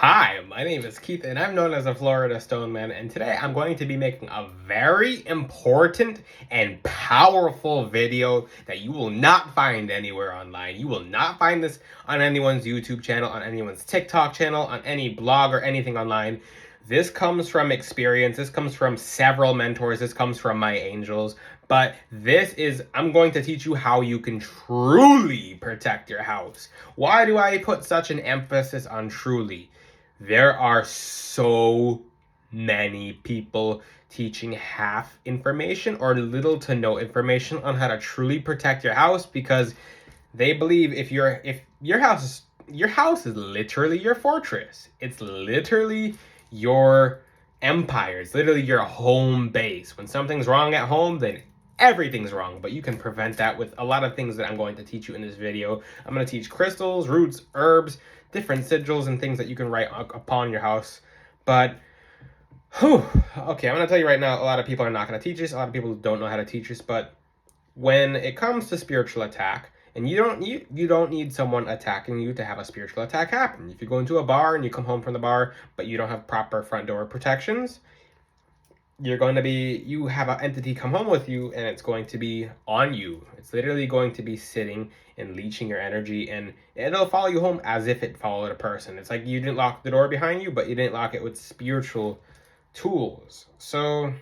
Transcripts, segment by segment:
Hi, my name is Keith and I'm known as a Florida Stone Man, and today I'm going to be making a very important and powerful video that you will not find anywhere online. You will not find this on anyone's YouTube channel, on anyone's TikTok channel, on any blog or anything online. This comes from experience. This comes from several mentors. This comes from my angels. But I'm going to teach you how you can truly protect your house. Why do I put such an emphasis on truly? There are so many people teaching half information or little to no information on how to truly protect your house because they believe if your house is literally your fortress. It's literally your empire. It's literally your home base. When something's wrong at home, then everything's wrong. But you can prevent that with a lot of things that I'm going to teach you in this video. I'm going to teach crystals, roots, herbs, different sigils, and things that you can write upon your house. But okay, I'm going to tell you right now, a lot of people are not going to teach this. A lot of people don't know how to teach this. But when it comes to spiritual attack, and you don't need someone attacking you to have a spiritual attack happen. If you go into a bar and you come home from the bar, but you don't have proper front door protections, you have an entity come home with you and it's going to be on you. It's literally going to be sitting and leeching your energy, and it'll follow you home as if it followed a person. It's like you didn't lock the door behind you, but you didn't lock it with spiritual tools. So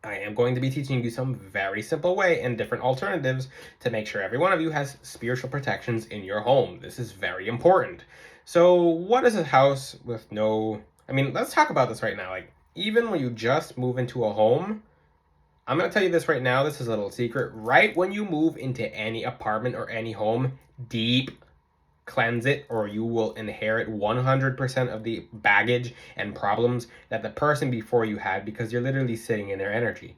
I am going to be teaching you some very simple way and different alternatives to make sure every one of you has spiritual protections in your home. This is very important. So what is a house with let's talk about this right now. Like, even when you just move into a home, I'm going to tell you this right now. This is a little secret. Right when you move into any apartment or any home, deep cleanse it, or you will inherit 100% of the baggage and problems that the person before you had, because you're literally sitting in their energy.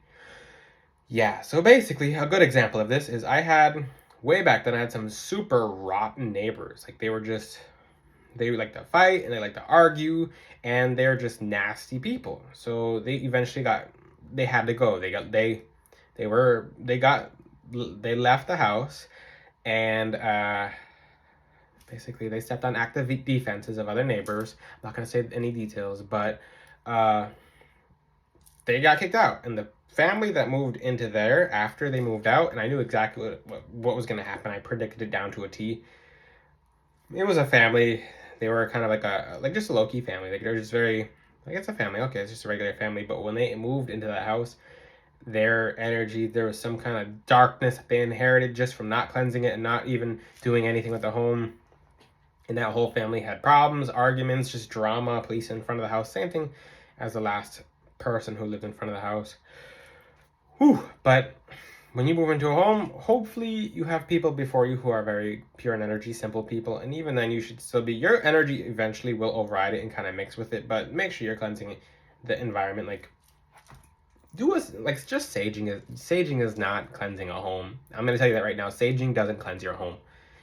Yeah, so basically, a good example of this is way back then, I had some super rotten neighbors. Like, they like to fight and they like to argue, and they're just nasty people. So they had to go. They left the house, and basically they stepped on active defenses of other neighbors. I'm not going to say any details, but they got kicked out. And the family that moved into there after they moved out, and I knew exactly what was going to happen. I predicted it down to a T. It was a family. They were kind of like just a low-key family. Like, they're just very, like, it's a family. Okay, it's just a regular family. But when they moved into that house, their energy, there was some kind of darkness they inherited just from not cleansing it and not even doing anything with the home. And that whole family had problems, arguments, just drama, police in front of the house. Same thing as the last person who lived in front of the house. But when you move into a home, hopefully you have people before you who are very pure in energy, simple people. And even then, you should still be, your energy eventually will override it and kind of mix with it. But make sure you're cleansing the environment. Just saging is not cleansing a home. I'm going to tell you that right now. Saging doesn't cleanse your home.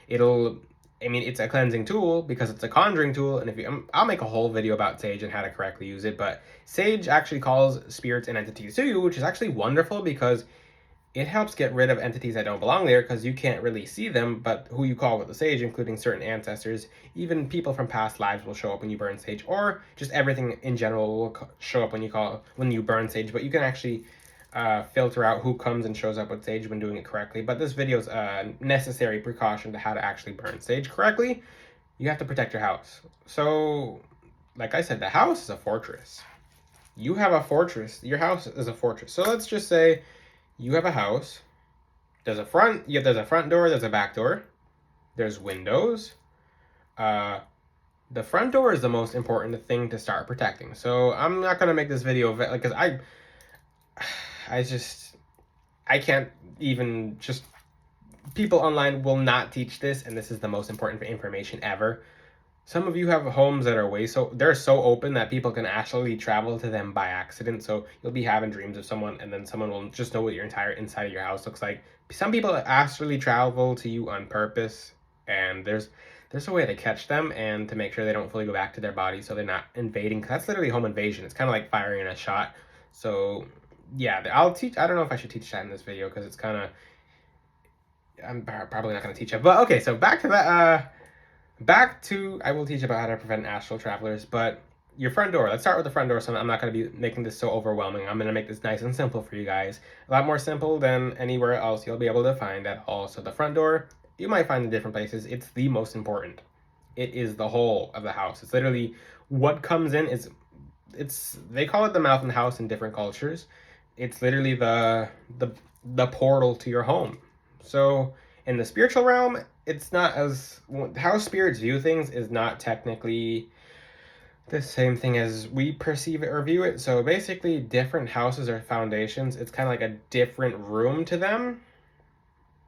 It's a cleansing tool because it's a conjuring tool, and I'll make a whole video about sage and how to correctly use it, but sage actually calls spirits and entities to you, which is actually wonderful because it helps get rid of entities that don't belong there, because you can't really see them, but who you call with the sage, including certain ancestors, even people from past lives, will show up when you burn sage, or just everything in general will show up when you burn sage. But you can actually filter out who comes and shows up with sage when doing it correctly. But this video is a necessary precaution to how to actually burn sage correctly. You have to protect your house. So, like I said, the house is a fortress. You have a fortress. Your house is a fortress. So let's just say you have a house. There's a front door, there's a back door, there's windows. The front door is the most important thing to start protecting. So I'm not going to make this video because I can't even just, people online will not teach this, and this is the most important information ever. Some of you have homes that are they're so open that people can actually travel to them by accident. So you'll be having dreams of someone, and then someone will just know what your entire inside of your house looks like. Some people actually travel to you on purpose, and there's a way to catch them and to make sure they don't fully go back to their body, so they're not invading. That's literally home invasion. It's kind of like firing a shot. So yeah, I don't know if I should teach that in this video because it's kind of, I'm probably not going to teach it. But okay, so back to that. Back to, I will teach about how to prevent astral travelers, but your front door. Let's start with the front door. So I'm not going to be making this so overwhelming. I'm going to make this nice and simple for you guys. A lot more simple than anywhere else you'll be able to find at all. So the front door, you might find in different places. It's the most important. It is the whole of the house. It's literally what comes in is, it's, they call it the mouth in the house in different cultures. It's literally the portal to your home. So in the spiritual realm, it's not as, how spirits view things is not technically the same thing as we perceive it or view it. So basically, different houses or foundations, it's kind of like a different room to them.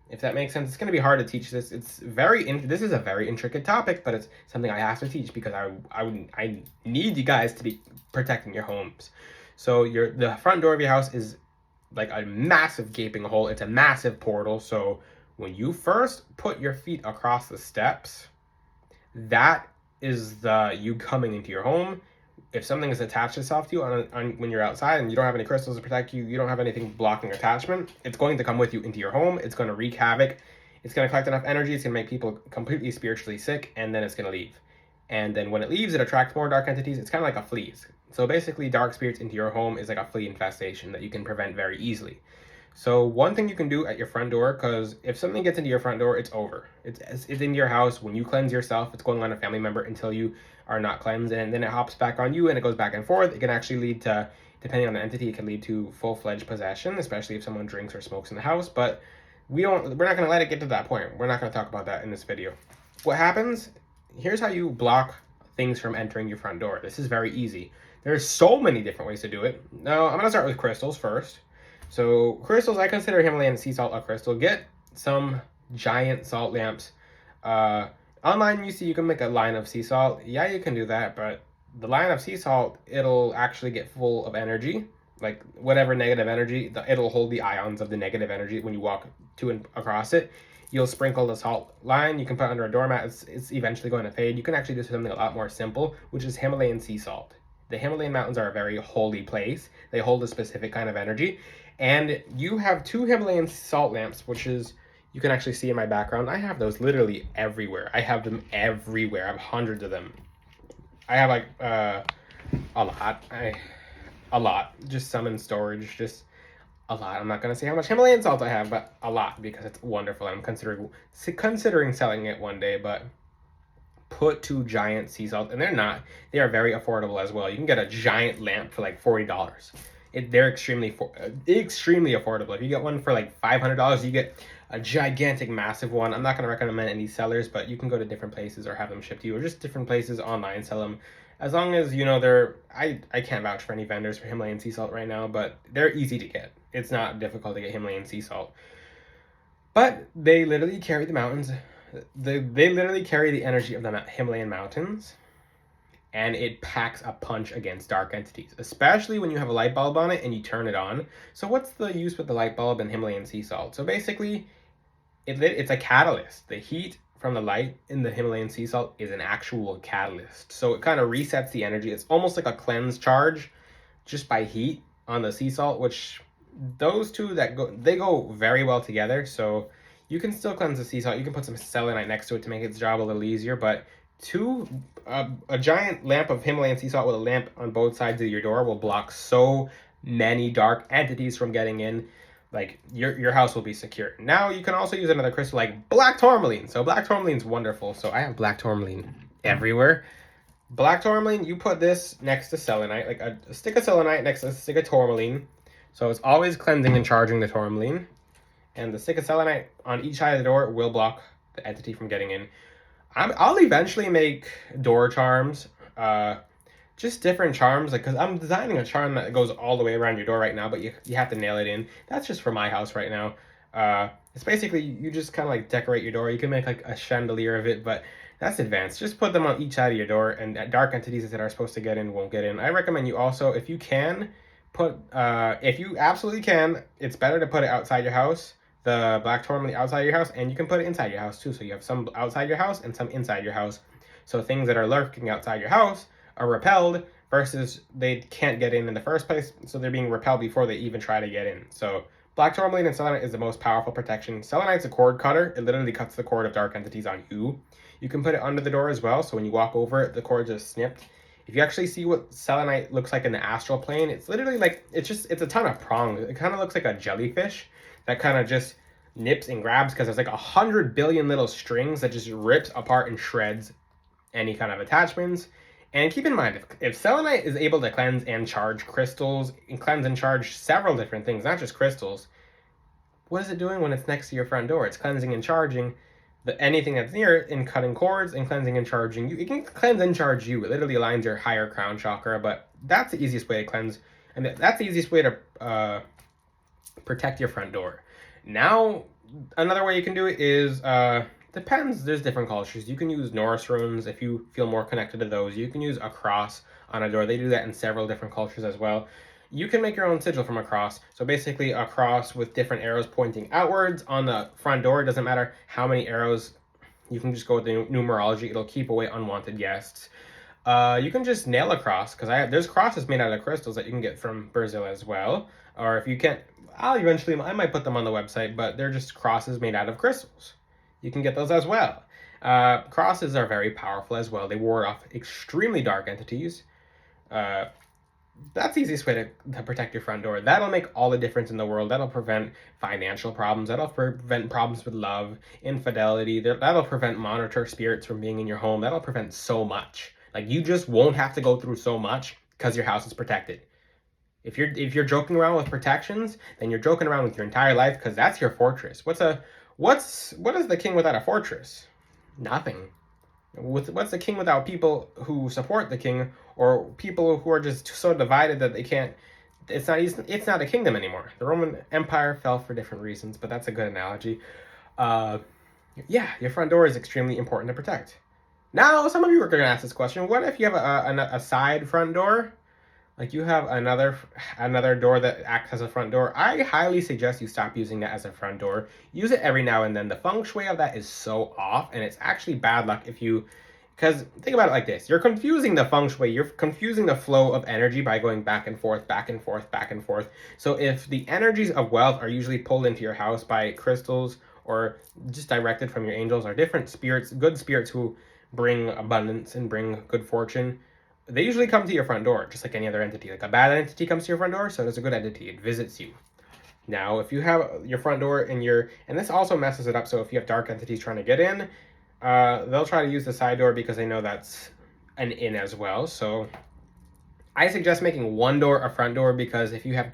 If that makes sense, it's going to be hard to teach this. It's this is a very intricate topic, but it's something I have to teach because I need you guys to be protecting your homes. So the front door of your house is like a massive gaping hole. It's a massive portal. So when you first put your feet across the steps, that is you coming into your home. If something is attached itself to you when you're outside and you don't have any crystals to protect you, you don't have anything blocking attachment, it's going to come with you into your home. It's going to wreak havoc. It's going to collect enough energy. It's going to make people completely spiritually sick, and then it's going to leave. And then when it leaves, it attracts more dark entities. It's kind of like a fleas. So basically, dark spirits into your home is like a flea infestation that you can prevent very easily. So one thing you can do at your front door, because if something gets into your front door, it's over. It's in your house. When you cleanse yourself, it's going on a family member until you are not cleansed, and then it hops back on you and it goes back and forth. It can actually lead to, depending on the entity, it can lead to full-fledged possession, especially if someone drinks or smokes in the house. But we're not going to let it get to that point. We're not going to talk about that in this video. What happens, here's how you block things from entering your front door. This is very easy. There's so many different ways to do it. Now, I'm going to start with crystals first. So crystals, I consider Himalayan sea salt a crystal. Get some giant salt lamps. Online, you see you can make a line of sea salt. Yeah, you can do that, but the line of sea salt, it'll actually get full of energy. Like whatever negative energy, it'll hold the ions of the negative energy when you walk to and across it. You'll sprinkle the salt line. You can put it under a doormat. It's eventually going to fade. You can actually do something a lot more simple, which is Himalayan sea salt. The Himalayan mountains are a very holy place. They hold a specific kind of energy. And you have 2 Himalayan salt lamps, which is, you can actually see in my background. I have those literally everywhere. I have them everywhere. I have hundreds of them. I have like a lot. Just some in storage. Just a lot. I'm not gonna say how much Himalayan salt I have, but a lot because it's wonderful. I'm considering selling it one day, but put 2 giant sea salt, and they are very affordable as well. You can get a giant lamp for like $40. They're extremely affordable. If you get one for like $500, you get a gigantic, massive one. I'm not going to recommend any sellers, but you can go to different places or have them shipped to you, or just different places online sell them. As long as, I can't vouch for any vendors for Himalayan sea salt right now, but they're easy to get. It's not difficult to get Himalayan sea salt. But they literally carry the mountains. They literally carry the energy of the Himalayan mountains, and it packs a punch against dark entities, especially when you have a light bulb on it and you turn it on. So what's the use with the light bulb and Himalayan sea salt? So basically, it's a catalyst. The heat from the light in the Himalayan sea salt is an actual catalyst. So it kind of resets the energy. It's almost like a cleanse charge just by heat on the sea salt, which those two they go very well together. So you can still cleanse the sea salt. You can put some selenite next to it to make its job a little easier, but a giant lamp of Himalayan sea salt with a lamp on both sides of your door will block so many dark entities from getting in. Like your house will be secure. Now you can also use another crystal like black tourmaline. So black tourmaline's wonderful. So I have black tourmaline everywhere. Black tourmaline, you put this next to selenite, like a stick of selenite next to a stick of tourmaline. So it's always cleansing and charging the tourmaline. And the stick of selenite on each side of the door will block the entity from getting in. I'll eventually make door charms, just different charms, like, because I'm designing a charm that goes all the way around your door right now, but you have to nail it in. That's just for my house right now. It's basically, you just kind of like decorate your door. You can make like a chandelier of it, but that's advanced. Just put them on each side of your door, and dark entities that are supposed to get in won't get in. I recommend you also, if you can, if you absolutely can, it's better to put it outside your house. The black tourmaline outside your house, and you can put it inside your house too. So you have some outside your house and some inside your house. So things that are lurking outside your house are repelled versus they can't get in the first place. So they're being repelled before they even try to get in. So Black tourmaline and selenite is the most powerful protection. Selenite's a cord cutter. It literally cuts the cord of dark entities on you. You can put it under the door as well, so when you walk over it, the cord just snipped. If you actually see what selenite looks like in the astral plane, it's literally like, it's a ton of prongs. It kind of looks like a jellyfish that kind of just nips and grabs, because there's like 100 billion little strings that just rips apart and shreds any kind of attachments. And keep in mind, if selenite is able to cleanse and charge crystals, and cleanse and charge several different things, not just crystals, what is it doing when it's next to your front door? It's cleansing and charging anything that's near it, and cutting cords and cleansing and charging you. It can cleanse and charge you. It literally aligns your higher crown chakra, but that's the easiest way to cleanse, and that's the easiest way to protect your front door. Now, another way you can do it is, depends, there's different cultures. You can use Norse runes if you feel more connected to those. You can use a cross on a door. They do that in several different cultures as well. You can make your own sigil from a cross. So basically a cross with different arrows pointing outwards on the front door. It doesn't matter how many arrows. You can just go with the numerology. It'll keep away unwanted guests. You can just nail a cross, because there's crosses made out of crystals that you can get from Brazil as well. Or if you can't, I might put them on the website, but they're just crosses made out of crystals. You can get those as well. Crosses are very powerful as well. They ward off extremely dark entities. That's the easiest way to protect your front door. That'll make all the difference in the world. That'll prevent financial problems. That'll prevent problems with love, infidelity. That'll prevent monitor spirits from being in your home. That'll prevent so much. Like, you just won't have to go through so much because your house is protected. If you're joking around with protections, then you're joking around with your entire life, because that's your fortress. What is the king without a fortress? Nothing. What's the king without people who support the king, or people who are just so divided that they can't? It's not a kingdom anymore. The Roman Empire fell for different reasons, but that's a good analogy. Yeah, your front door is extremely important to protect. Now, some of you are going to ask this question: what if you have a side front door? Like, you have another door that acts as a front door. I highly suggest you stop using that as a front door. Use it every now and then. The feng shui of that is so off, and it's actually bad luck because think about it like this. You're confusing the feng shui. You're confusing the flow of energy by going back and forth, back and forth, back and forth. So if the energies of wealth are usually pulled into your house by crystals, or just directed from your angels, or different spirits, good spirits who bring abundance and bring good fortune, they usually come to your front door, just like any other entity. Like, a bad entity comes to your front door, so does a good entity. It visits you. Now, if you have your front door and this also messes it up, so if you have dark entities trying to get in, they'll try to use the side door because they know that's an in as well. So I suggest making one door a front door, because if you have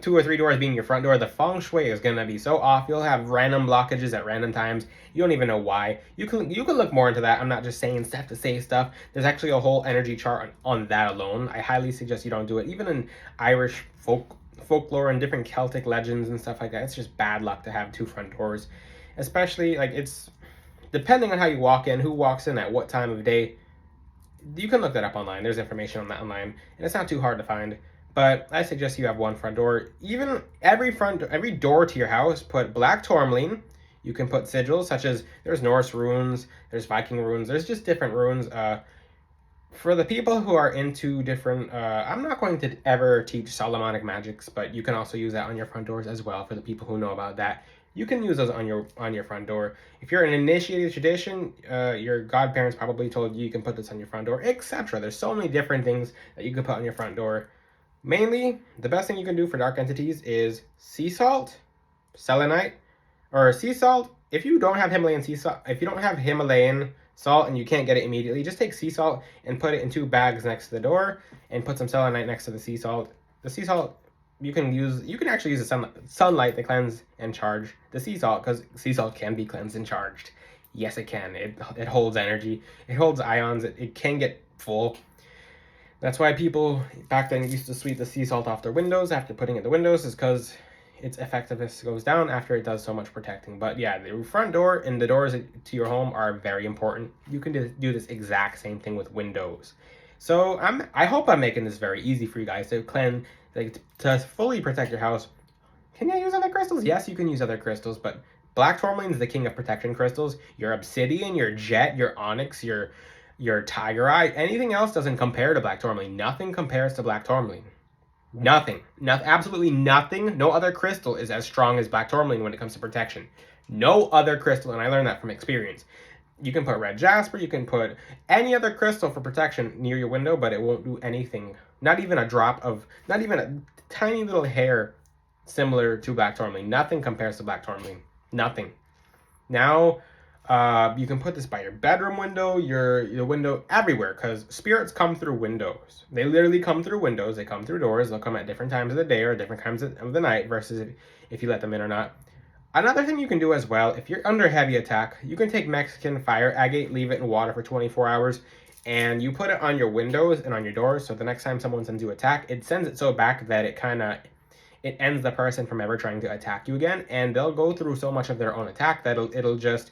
2 or 3 doors being your front door, the feng shui is going to be so off. You'll have random blockages at random times. You don't even know why. You can look more into that. I'm not just saying stuff to say stuff. There's actually a whole energy chart on that alone. I highly suggest you don't do it. Even in Irish folklore and different Celtic legends and stuff like that, it's just bad luck to have 2 front doors. Especially, like, it's depending on how you walk in, who walks in at what time of day. You can look that up online. There's information on that online, and it's not too hard to find. But I suggest you have one front door. Even every door to your house, put black tourmaline. You can put sigils, such as there's Norse runes, there's Viking runes, there's just different runes. For the people who are into different, I'm not going to ever teach Solomonic magics, but you can also use that on your front doors as well. For the people who know about that, you can use those on your front door. If you're an initiated tradition, your godparents probably told you can put this on your front door, etc. There's so many different things that you can put on your front door. Mainly, the best thing you can do for dark entities is sea salt, selenite, or sea salt. If you don't have Himalayan sea salt, if you don't have Himalayan salt and you can't get it immediately, just take sea salt and put it in 2 bags next to the door, and put some selenite next to the sea salt. The sea salt, you can actually use the sunlight to cleanse and charge the sea salt, because sea salt can be cleansed and charged. Yes, it can. It holds energy. It holds ions. It can get full. That's why people back then used to sweep the sea salt off their windows after putting it in the windows, is because its effectiveness goes down after it does so much protecting. But yeah, the front door and the doors to your home are very important. You can do this exact same thing with windows. So I hope I'm making this very easy for you guys to cleanse, like, to fully protect your house. Can you use other crystals? Yes, you can use other crystals, but black tourmaline is the king of protection crystals. Your obsidian, your jet, your onyx, your tiger eye, anything else doesn't compare to black tourmaline. Nothing compares to black tourmaline. Nothing. Absolutely nothing. No other crystal is as strong as black tourmaline when it comes to protection. No other crystal, and I learned that from experience. You can put red jasper, you can put any other crystal for protection near your window, but it won't do anything. Not even a drop of, not even a tiny little hair similar to black tourmaline. Nothing compares to black tourmaline. Nothing. Now, you can put this by your bedroom window, your window, everywhere, because spirits come through windows. They literally come through windows. They come through doors. They'll come at different times of the day or different times of the night versus if you let them in or not. Another thing you can do as well, if you're under heavy attack, you can take Mexican fire agate, leave it in water for 24 hours, and you put it on your windows and on your doors, so the next time someone sends you attack, it sends it so back that it ends the person from ever trying to attack you again, and they'll go through so much of their own attack that it'll just,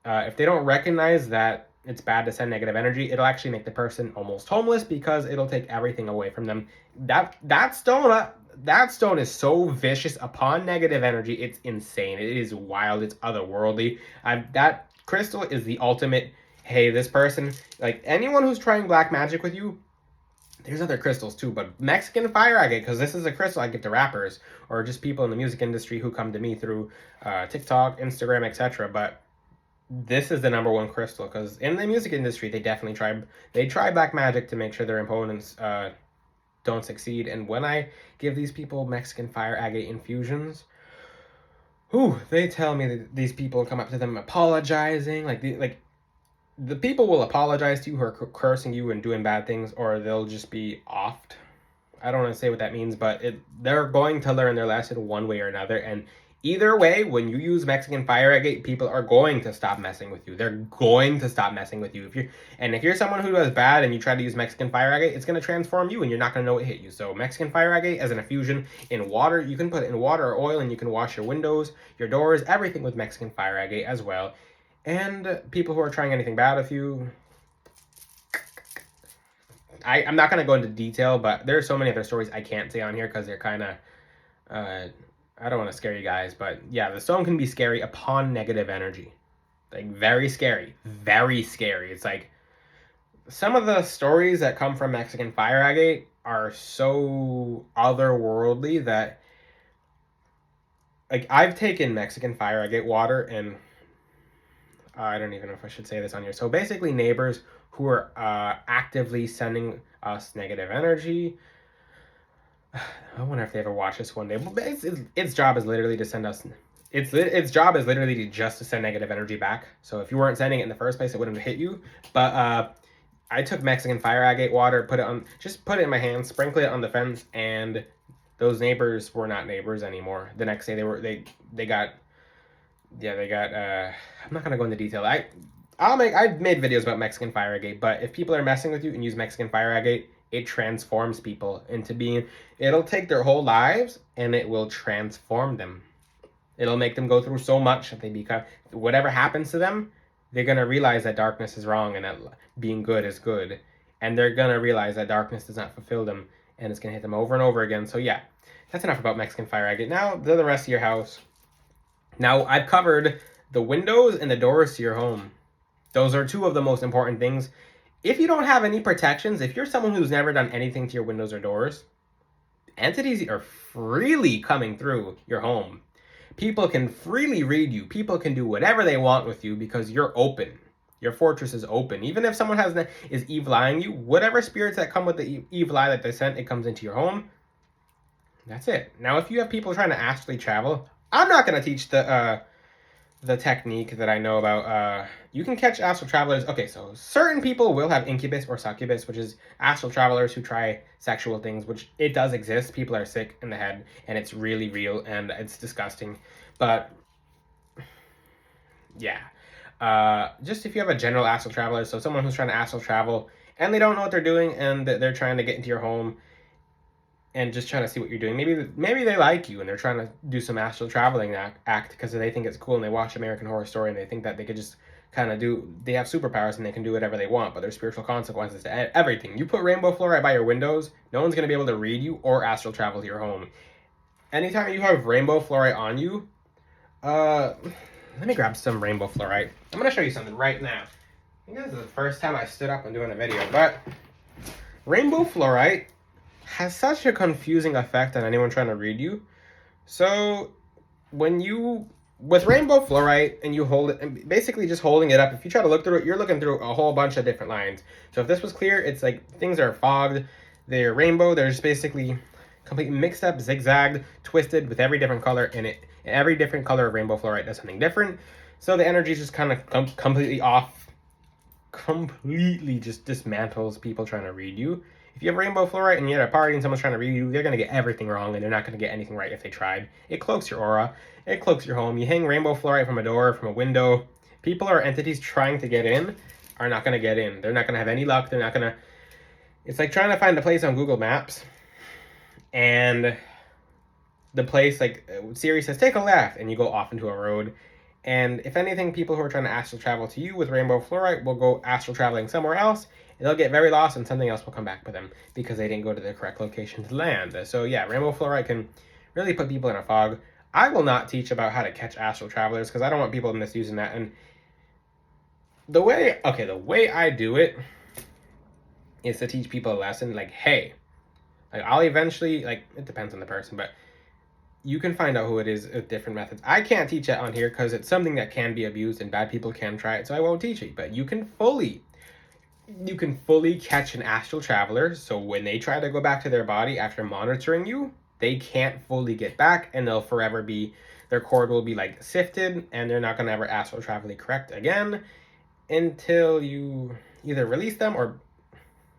if they don't recognize that it's bad to send negative energy, it'll actually make the person almost homeless because it'll take everything away from them. That stone is so vicious upon negative energy. It's insane. It is wild. It's otherworldly. That crystal is the ultimate. Hey, this person, like anyone who's trying black magic with you, there's other crystals too, but Mexican fire agate, because this is a crystal I give to rappers or just people in the music industry who come to me through TikTok, Instagram, etc. But this is the #1 crystal because in the music industry, they definitely try black magic to make sure their opponents don't succeed. And when I give these people Mexican fire agate infusions, they tell me that these people come up to them apologizing, like the people will apologize to you who are cursing you and doing bad things, or they'll just be offed. I don't want to say what that means, but they're going to learn their lesson one way or another. And either way, when you use Mexican fire agate, people are going to stop messing with you. They're going to stop messing with you. If you're someone who does bad and you try to use Mexican fire agate, it's going to transform you and you're not going to know what hit you. So Mexican fire agate as an infusion in water, you can put it in water or oil, and you can wash your windows, your doors, everything with Mexican fire agate as well. And people who are trying anything bad with you, I'm not going to go into detail, but there are so many other stories I can't say on here because they're kind of, I don't want to scare you guys, but yeah, the stone can be scary upon negative energy. Like, very scary. Very scary. It's like, some of the stories that come from Mexican fire agate are so otherworldly that, like, I've taken Mexican fire agate water and I don't even know if I should say this on here. So basically, neighbors who are actively sending us negative energy. I wonder if they ever watch this one day. But its job is literally to send us. Its job is literally just to send negative energy back. So if you weren't sending it in the first place, it wouldn't have hit you. But I took Mexican fire agate water, put it in my hand, sprinkle it on the fence, and those neighbors were not neighbors anymore. The next day they got. I'm not gonna go into detail. I've made videos about Mexican fire agate, but if people are messing with you and use Mexican fire agate, it transforms people into being. It'll take their whole lives and it will transform them. It'll make them go through so much that they become, whatever happens to them, they're gonna realize that darkness is wrong and that being good is good, and they're gonna realize that darkness does not fulfill them, and it's gonna hit them over and over again. So yeah, that's enough about Mexican fire agate. Now the rest of your house. Now, I've covered the windows and the doors to your home. Those are two of the most important things. If you don't have any protections, if you're someone who's never done anything to your windows or doors, entities are freely coming through your home. People can freely read you. People can do whatever they want with you because you're open. Your fortress is open. Even if someone is evil eyeing you, whatever spirits that come with the evil eye that they sent, it comes into your home. That's it. Now, if you have people trying to astrally travel, I'm not going to teach the technique that I know about. You can catch astral travelers. Okay, so certain people will have incubus or succubus, which is astral travelers who try sexual things, which it does exist. People are sick in the head, and it's really real, and it's disgusting. But, yeah. Just if you have a general astral traveler, so someone who's trying to astral travel, and they don't know what they're doing, and they're trying to get into your home, and just trying to see what you're doing. Maybe they like you and they're trying to do some astral traveling act because they think it's cool and they watch American Horror Story and they think that they could just kind of they have superpowers and they can do whatever they want, but there's spiritual consequences to everything. You put rainbow fluorite by your windows, no one's going to be able to read you or astral travel to your home. Anytime you have rainbow fluorite on you, let me grab some rainbow fluorite. I'm going to show you something right now. I think this is the first time I stood up and doing a video, but rainbow fluorite has such a confusing effect on anyone trying to read you. So when you with rainbow fluorite and you hold it, and basically just holding it up, if you try to look through it, you're looking through a whole bunch of different lines. So if this was clear, it's like things are fogged, they're rainbow, they're just basically completely mixed up, zigzagged, twisted with every different color in it. Every different color of rainbow fluorite does something different. So the energy is just kind of completely off, completely just dismantles people trying to read you. If you have rainbow fluorite and you're at a party and someone's trying to read you, they're going to get everything wrong and they're not going to get anything right if they tried. It cloaks your aura. It cloaks your home. You hang rainbow fluorite from a door, from a window. People or entities trying to get in are not going to get in. They're not going to have any luck. They're not going to... It's like trying to find a place on Google Maps and the place, like Siri says, take a left, and you go off into a road. And if anything, people who are trying to astral travel to you with rainbow fluorite will go astral traveling somewhere else. And they'll get very lost and something else will come back for them because they didn't go to the correct location to land. So yeah, rainbow fluorite can really put people in a fog. I will not teach about how to catch astral travelers because I don't want people misusing that. And the way I do it is to teach people a lesson. Like, hey, like I'll eventually, like, it depends on the person, but you can find out who it is with different methods. I can't teach it on here because it's something that can be abused and bad people can try it, so I won't teach it. But you can fully catch an astral traveler, so when they try to go back to their body after monitoring you, they can't fully get back, and they'll forever be, their cord will be like sifted, and they're not going to ever astral travel correct again until you either release them or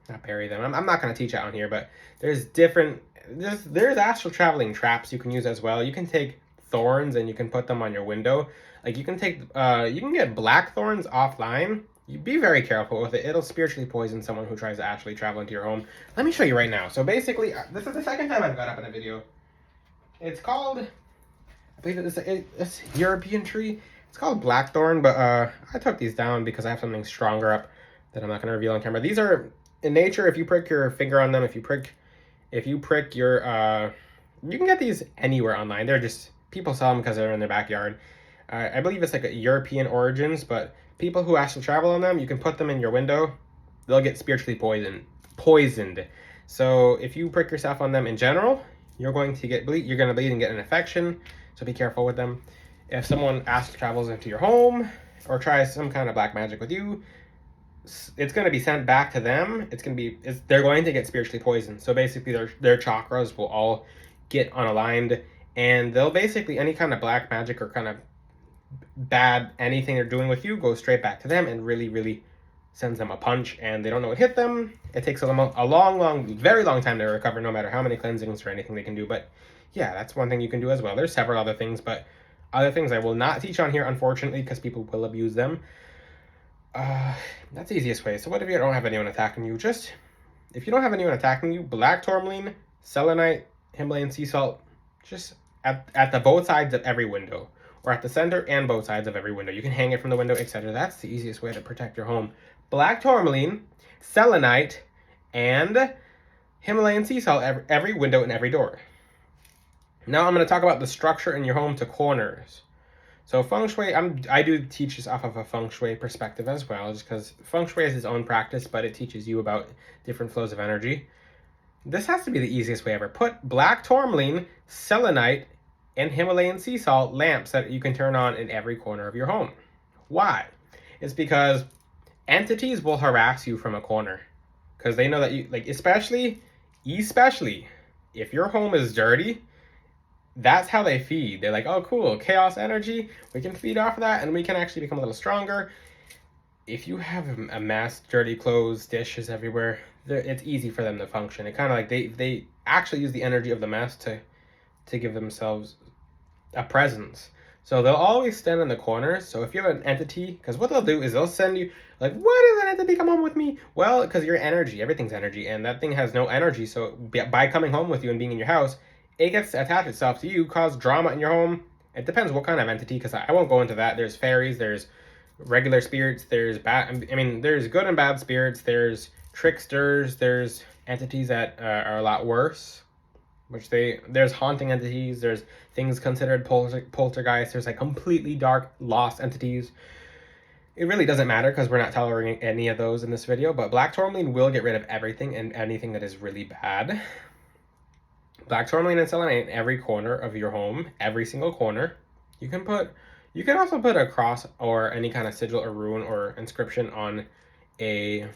not bury them. I'm not going to teach it on here, but there's astral traveling traps you can use as well. You can take thorns and you can put them on your window. Like you can get black thorns offline. You be very careful with it. It'll spiritually poison someone who tries to actually travel into your home. Let me show you right now. So basically, this is the second time I've got up in a video. It's called, I believe it's European tree. It's called blackthorn, but I took these down because I have something stronger up that I'm not going to reveal on camera. These are in nature. If you prick your finger on them, if you prick your you can get these anywhere online. They're just, people sell them because they're in their backyard. I believe it's like a European origins, but people who actually travel on them, you can put them in your window. They'll get spiritually poisoned. So if you prick yourself on them in general, you're going to bleed and get an infection. So be careful with them. If someone astral travels into your home or tries some kind of black magic with you, it's going to be sent back to them. They're going to get spiritually poisoned. So basically their chakras will all get unaligned, and they'll basically, any kind of black magic or kind of bad anything they're doing with you goes straight back to them and really, really sends them a punch, and they don't know what hit them. It takes a very long time to recover, no matter how many cleansings or anything they can do. But yeah, that's one thing you can do as well. There's several other things, but other things I will not teach on here, unfortunately, because people will abuse them. That's the easiest way. So what if you don't have anyone attacking you? If you don't have anyone attacking you, black tourmaline, selenite, Himalayan sea salt, just at the both sides of every window, or at the center and both sides of every window. You can hang it from the window, etc. That's the easiest way to protect your home. Black tourmaline, selenite, and Himalayan sea salt every window and every door. Now I'm going to talk about the structure in your home to corners. So feng shui, I do teach this off of a feng shui perspective as well, just because feng shui is its own practice, but it teaches you about different flows of energy. This has to be the easiest way ever. Put black tourmaline, selenite, and Himalayan sea salt lamps that you can turn on in every corner of your home. Why? It's because entities will harass you from a corner, because they know that you, like, especially if your home is dirty. That's how they feed. They're like, oh, cool, chaos energy. We can feed off of that, and we can actually become a little stronger. If you have a mess, dirty clothes, dishes everywhere, it's easy for them to function. It kind of like they actually use the energy of the mess to give themselves a presence. So they'll always stand in the corners. So if you have an entity, because what they'll do is they'll send you, like, what is an entity, come home with me? Well, because you're energy, everything's energy, and that thing has no energy. So by coming home with you and being in your house, it gets to attach itself to you, cause drama in your home. It depends what kind of entity, because I won't go into that. There's fairies, there's regular spirits, there's there's good and bad spirits, there's tricksters, there's entities that are a lot worse, there's haunting entities, there's things considered poltergeists, there's like completely dark, lost entities. It really doesn't matter because we're not tolerating any of those in this video, but black tourmaline will get rid of everything and anything that is really bad. Black tourmaline and selenite in every corner of your home, every single corner. You can put, you can also put a cross or any kind of sigil or rune or inscription on a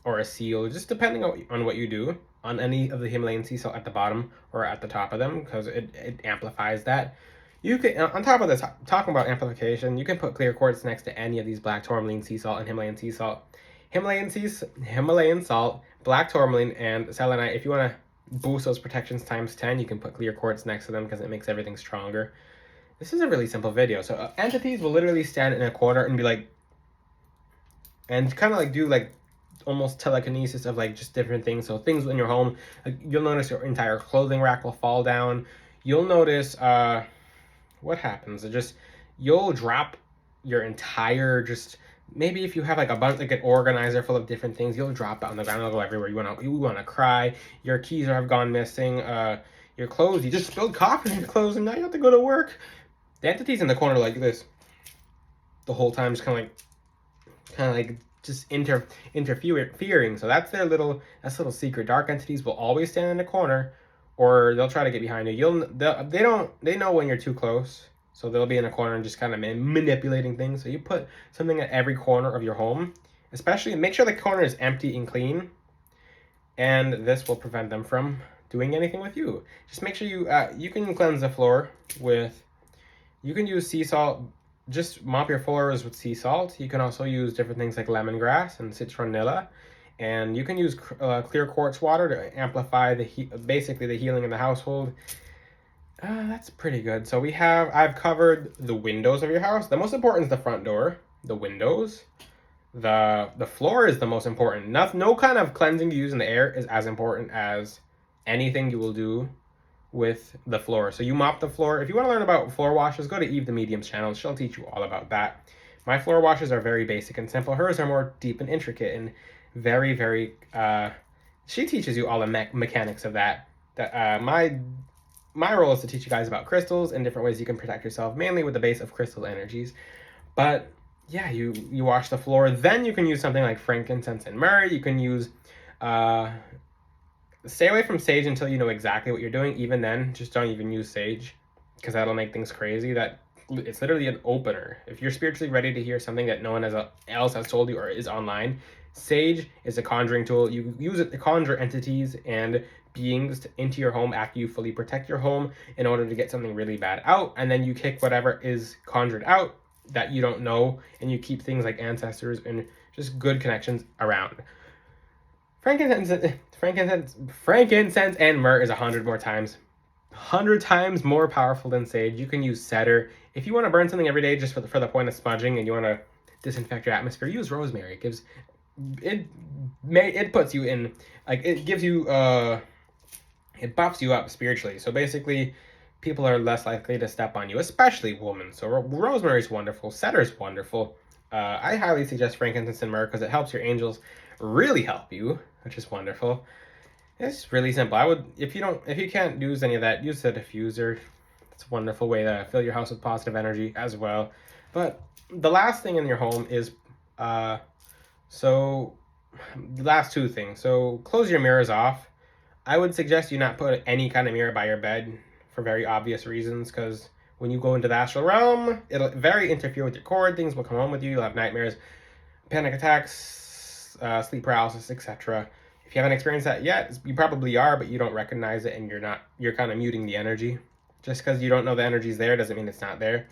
or a seal, just depending on what you do, on any of the Himalayan sea salt at the bottom or at the top of them, because it amplifies that. You can, on top of this, talking about amplification, you can put clear quartz next to any of these black tourmaline sea salt and Himalayan sea salt. Himalayan salt, black tourmaline, and selenite. If you want to boost those protections times 10, you can put clear quartz next to them because it makes everything stronger. This is a really simple video. So entities will literally stand in a corner and be like, and kind of like do like almost telekinesis of like just different things. So things in your home, like you'll notice your entire clothing rack will fall down. You'll notice what happens. It just, you'll drop your entire, just maybe if you have like a bunch, like an organizer full of different things, you'll drop it on the ground. It'll go everywhere. You wanna cry. Your keys have gone missing. Your clothes, you just spilled coffee in your clothes and now you have to go to work. The entity's in the corner like this the whole time, just kind of like just interfering. So that's their little secret. Dark entities will always stand in the corner, or they'll try to get behind you. They know when you're too close, so they'll be in a corner and just kind of manipulating things. So you put something at every corner of your home, especially make sure the corner is empty and clean, and this will prevent them from doing anything with you. Just make sure you can cleanse the floor with, you can use sea salt. Just mop your floors with sea salt. You can also use different things like lemongrass and citronella, and you can use clear quartz water to amplify basically the healing in the household. That's pretty good. So I've covered the windows of your house. The most important is the front door, the windows. The floor is the most important. No kind of cleansing you use in the air is as important as anything you will do with the floor. So you mop the floor. If you want to learn about floor washes, go to Eve the Medium's channel. She'll teach you all about that. My floor washes are very basic and simple. Hers are more deep and intricate and very, very, she teaches you all the mechanics of that. My role is to teach you guys about crystals and different ways you can protect yourself, mainly with the base of crystal energies. But yeah, you wash the floor. Then you can use something like frankincense and myrrh. You can use, stay away from sage until you know exactly what you're doing. Even then, just don't even use sage, because that'll make things crazy. It's literally an opener. If you're spiritually ready to hear something that no one else has told you or is online, sage is a conjuring tool. You use it to conjure entities and beings into your home after you fully protect your home in order to get something really bad out, and then you kick whatever is conjured out that you don't know, and you keep things like ancestors and just good connections around. Frankincense and myrrh is 100 times more powerful than sage. You can use cedar. If you want to burn something every day just for the point of smudging and you want to disinfect your atmosphere, use rosemary. It puts you in, like, it gives you it buffs you up spiritually. So basically, people are less likely to step on you, especially women. So rosemary is wonderful. Cedar is wonderful. I highly suggest frankincense and myrrh because it helps your angels really help you, which is wonderful. It's really simple. If you can't use any of that, use the diffuser. It's a wonderful way to fill your house with positive energy as well. But the last thing in your home is, so the last two things. So close your mirrors off. I would suggest you not put any kind of mirror by your bed for very obvious reasons, because when you go into the astral realm, it'll very interfere with your cord. Things will come home with you. You'll have nightmares, panic attacks, sleep paralysis, etc. If you haven't experienced that yet, you probably are, but you don't recognize it, and you're kind of muting the energy. Just because you don't know the energy's there doesn't mean it's not there.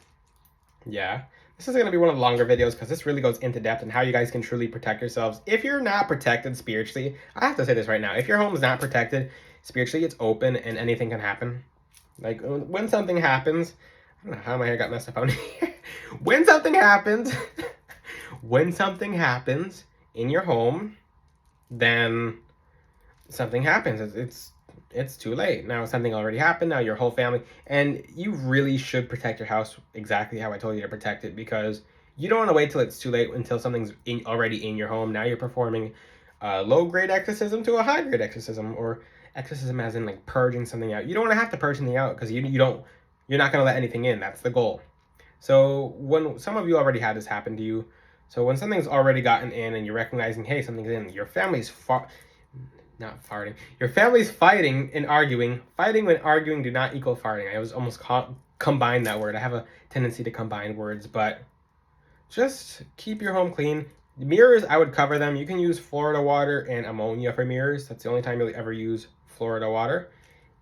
Yeah. This is going to be one of the longer videos because this really goes into depth and how you guys can truly protect yourselves. If you're not protected spiritually, I have to say this right now. If your home is not protected spiritually, it's open and anything can happen. Like when something happens, I don't know how my hair got messed up on here. When something happens in your home, then something happens. It's too late. Now something already happened. Now your whole family, and you really should protect your house exactly how I told you to protect it, because you don't want to wait till it's too late, until something's already in your home. Now you're performing low-grade exorcism to a high-grade exorcism, or exorcism as in like purging something out. You don't want to have to purge something out because you're not going to let anything in. That's the goal. So when some of you already had this happen to you, so when something's already gotten in and you're recognizing, hey, something's in, your family's far. Not farting. Your family's fighting and arguing. Fighting when arguing do not equal farting. I was almost combined that word. I have a tendency to combine words, but just keep your home clean. Mirrors, I would cover them. You can use Florida water and ammonia for mirrors. That's the only time you'll ever use Florida water.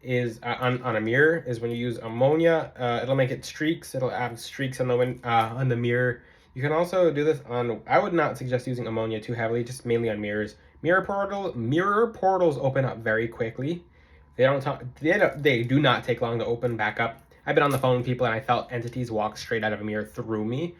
Is on a mirror is when you use ammonia. It'll make it streaks. It'll add streaks on the mirror. You can also do this on. I would not suggest using ammonia too heavily. Just mainly on mirrors. Mirror portals open up very quickly. They do not take long to open back up. I've been on the phone with people and I felt entities walk straight out of a mirror through me.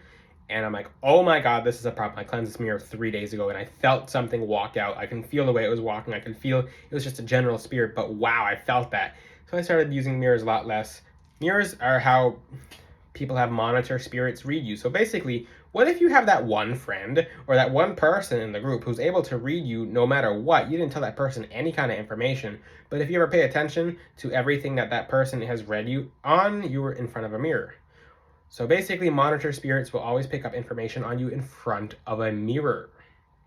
And I'm like, oh my God, this is a problem. I cleansed this mirror 3 days ago and I felt something walk out. I can feel the way it was walking. I can feel it was just a general spirit, but wow, I felt that. So I started using mirrors a lot less. Mirrors are how people have monitor spirits read you. So basically, what if you have that one friend or that one person in the group who's able to read you no matter what? You didn't tell that person any kind of information, but if you ever pay attention to everything that person has read you on, you were in front of a mirror. So basically, monitor spirits will always pick up information on you in front of a mirror.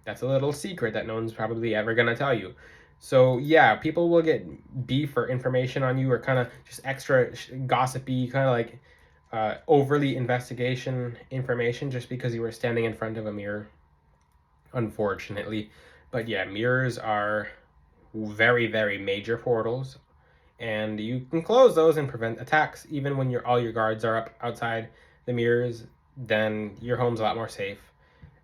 That's a little secret that no one's probably ever going to tell you. So yeah, people will get beef or information on you or kind of just extra gossipy, kind of like overly investigation information just because you were standing in front of a mirror, unfortunately. But yeah, mirrors are very, very major portals. And you can close those and prevent attacks even when all your guards are up outside the mirrors. Then your home's a lot more safe.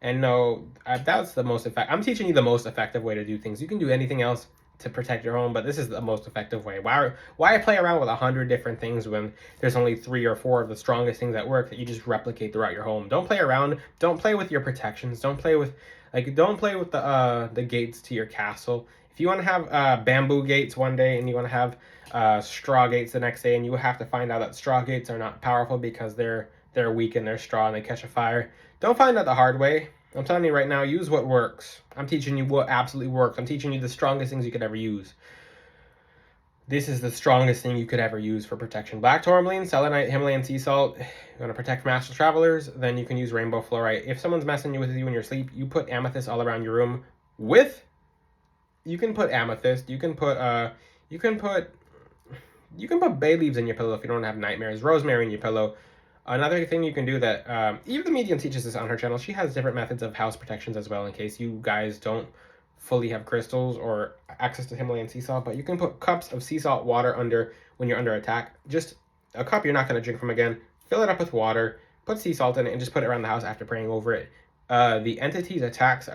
And no, that's the most effective. I'm teaching you the most effective way to do things. You can do anything else to protect your home, but this is the most effective way. Why play around with 100 different things when there's only 3 or 4 of the strongest things that work that you just replicate throughout your home? Don't play around. Don't play with your protections. Don't play with the gates to your castle. If you want to have bamboo gates one day and you want to have straw gates the next day, and you have to find out that straw gates are not powerful because they're weak and they're straw and they catch a fire, don't find out the hard way. I'm telling you right now, use what works. I'm teaching you what absolutely works. I'm teaching you the strongest things you could ever use. This is the strongest thing you could ever use for protection. Black tourmaline, selenite, Himalayan sea salt. You want to protect from astral travelers, then you can use rainbow fluorite. If someone's messing with you in your sleep, you put amethyst all around your room. You can put amethyst. You can put bay leaves in your pillow if you don't have nightmares. Rosemary in your pillow. Another thing you can do that, even the medium teaches this on her channel. She has different methods of house protections as well in case you guys don't fully have crystals or access to Himalayan sea salt. But you can put cups of sea salt water when you're under attack. Just a cup you're not going to drink from again. Fill it up with water. Put sea salt in it and just put it around the house after praying over it. The entity's attacks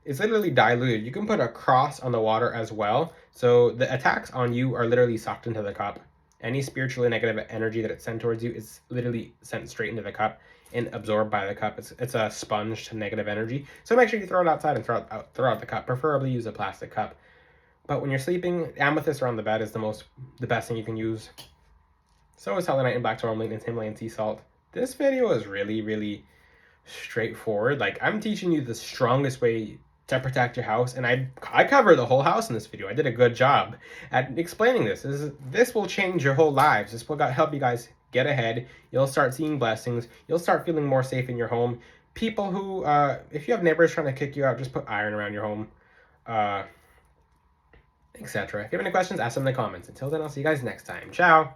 it's literally diluted. You can put a cross on the water as well. So the attacks on you are literally sucked into the cup. Any spiritually negative energy that it's sent towards you is literally sent straight into the cup and absorbed by the cup. It's a sponge to negative energy. So make sure you throw it outside and throw out the cup. Preferably use a plastic cup. But when you're sleeping, amethyst around the bed is the best thing you can use. So is selenite and black tourmaline and Himalayan sea salt. This video is really, really straightforward. Like, I'm teaching you the strongest way to protect your house, and I cover the whole house in this video. I did a good job at explaining this. This will change your whole lives. This will help you guys get ahead. You'll start seeing blessings. You'll start feeling more safe in your home. People who, if you have neighbors trying to kick you out, just put iron around your home, etc. If you have any questions, ask them in the comments. Until then, I'll see you guys next time. Ciao!